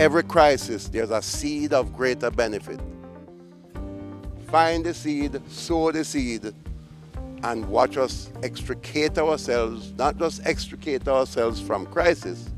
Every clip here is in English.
every crisis, there's a seed of greater benefit. Find the seed, sow the seed, and watch us extricate ourselves, not just extricate ourselves from crisis,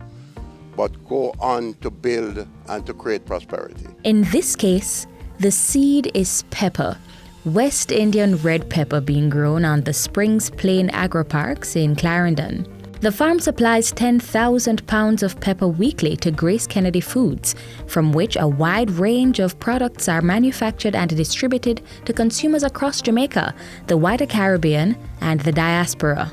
but go on to build and to create prosperity. In this case, the seed is pepper, West Indian red pepper being grown on the Springs Plain Agri Parks in Clarendon. The farm supplies 10,000 pounds of pepper weekly to Grace Kennedy Foods, from which a wide range of products are manufactured and distributed to consumers across Jamaica, the wider Caribbean, and the diaspora.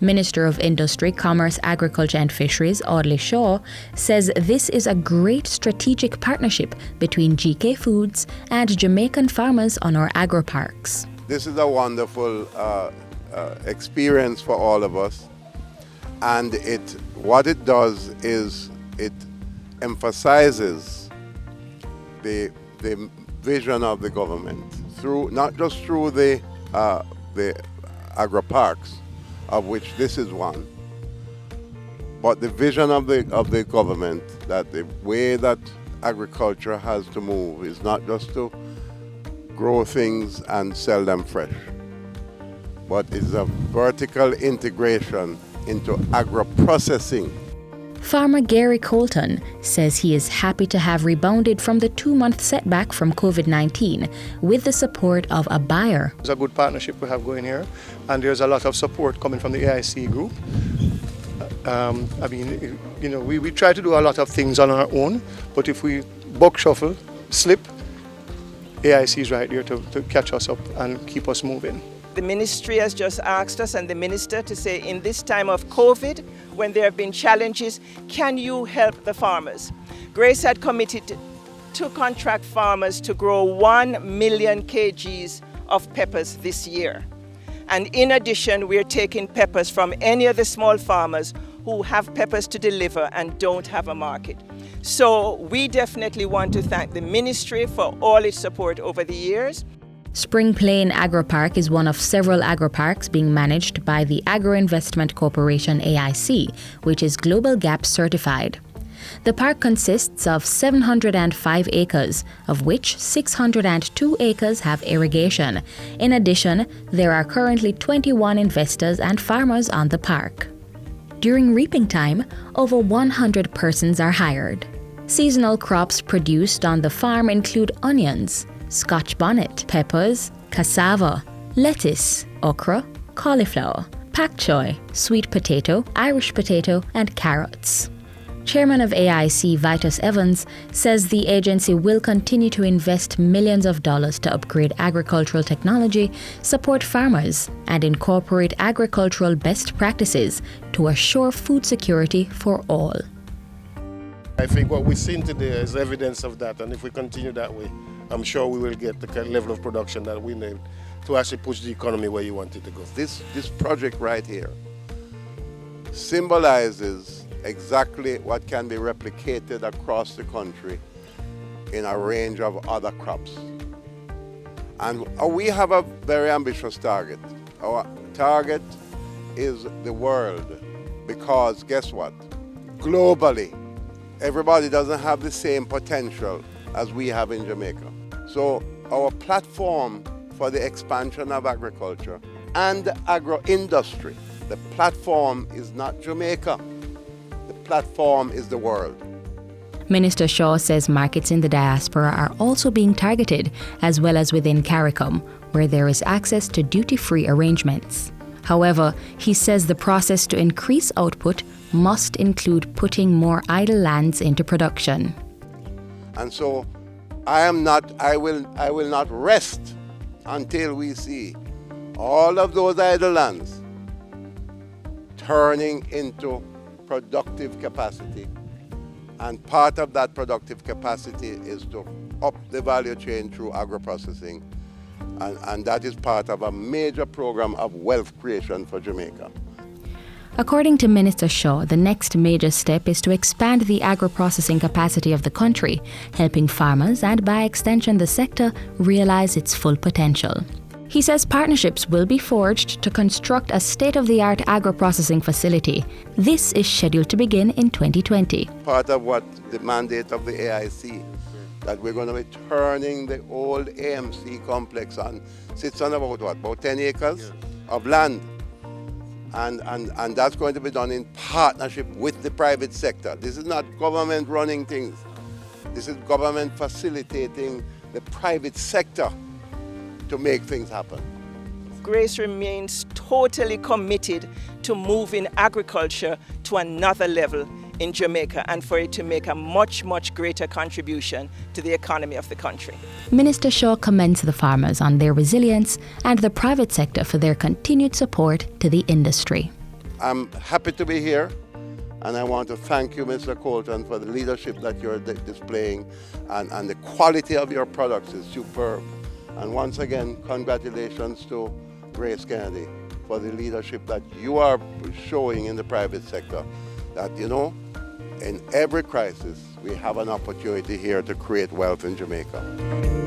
Minister of Industry, Commerce, Agriculture and Fisheries, Audley Shaw, says this is a great strategic partnership between GK Foods and Jamaican farmers on our agri parks. This is a wonderful experience for all of us. And what it does is it emphasizes the vision of the government through not just through the Agra Parks, of which this is one, but the vision of the government that the way that agriculture has to move is not just to grow things and sell them fresh, but it's a vertical integration into Agra Processing. Farmer Gary Colton says he is happy to have rebounded from the 2-month setback from COVID-19 with the support of a buyer. It's a good partnership we have going here, and there's a lot of support coming from the AIC group. We try to do a lot of things on our own, but if we buck shuffle, slip, AIC is right there to catch us up and keep us moving. The ministry has just asked us and the minister to say, in this time of COVID, when there have been challenges, can you help the farmers? Grace had committed to contract farmers to grow 1 million kgs of peppers this year. And in addition, we're taking peppers from any of the small farmers who have peppers to deliver and don't have a market. So we definitely want to thank the ministry for all its support over the years. Spring Plain Agri Park is one of several agri parks being managed by the Agro Investment Corporation AIC, which is Global Gap certified. The park consists of 705 acres, of which 602 acres have irrigation. In addition, there are currently 21 investors and farmers on the park. During reaping time, over 100 persons are hired. Seasonal crops produced on the farm include onions, Scotch bonnet, peppers, cassava, lettuce, okra, cauliflower, pak choy, sweet potato, Irish potato, and carrots. Chairman of AIC Vitus Evans says the agency will continue to invest millions of dollars to upgrade agricultural technology, support farmers, and incorporate agricultural best practices to assure food security for all. I think what we've seen today is evidence of that, and if we continue that way, I'm sure we will get the kind of level of production that we need to actually push the economy where you want it to go. This project right here symbolizes exactly what can be replicated across the country in a range of other crops. And we have a very ambitious target. Our target is the world, because guess what? Globally, everybody doesn't have the same potential as we have in Jamaica. So our platform for the expansion of agriculture and agro-industry, the platform is not Jamaica. The platform is the world. Minister Shaw says markets in the diaspora are also being targeted, as well as within CARICOM, where there is access to duty-free arrangements. However, he says the process to increase output must include putting more idle lands into production. And so I will not rest until we see all of those idle lands turning into productive capacity. And part of that productive capacity is to up the value chain through Agri Processing. And that is part of a major program of wealth creation for Jamaica. According to Minister Shaw, the next major step is to expand the agro-processing capacity of the country, helping farmers and by extension the sector realize its full potential. He says partnerships will be forged to construct a state-of-the-art Agra Processing facility. This is scheduled to begin in 2020. Part of what the mandate of the AIC, that we're going to be turning the old AMC complex on, sits on about 10 acres of land. And that's going to be done in partnership with the private sector. This is not government running things. This is government facilitating the private sector to make things happen. Grace remains totally committed to moving agriculture to another level in Jamaica and for it to make a much, much greater contribution to the economy of the country. Minister Shaw commends the farmers on their resilience and the private sector for their continued support to the industry. I'm happy to be here, and I want to thank you, Mr. Colton, for the leadership that you're displaying, and the quality of your products is superb. And once again, congratulations to Grace Kennedy for the leadership that you are showing in the private sector. That, you know, in every crisis, we have an opportunity here to create wealth in Jamaica.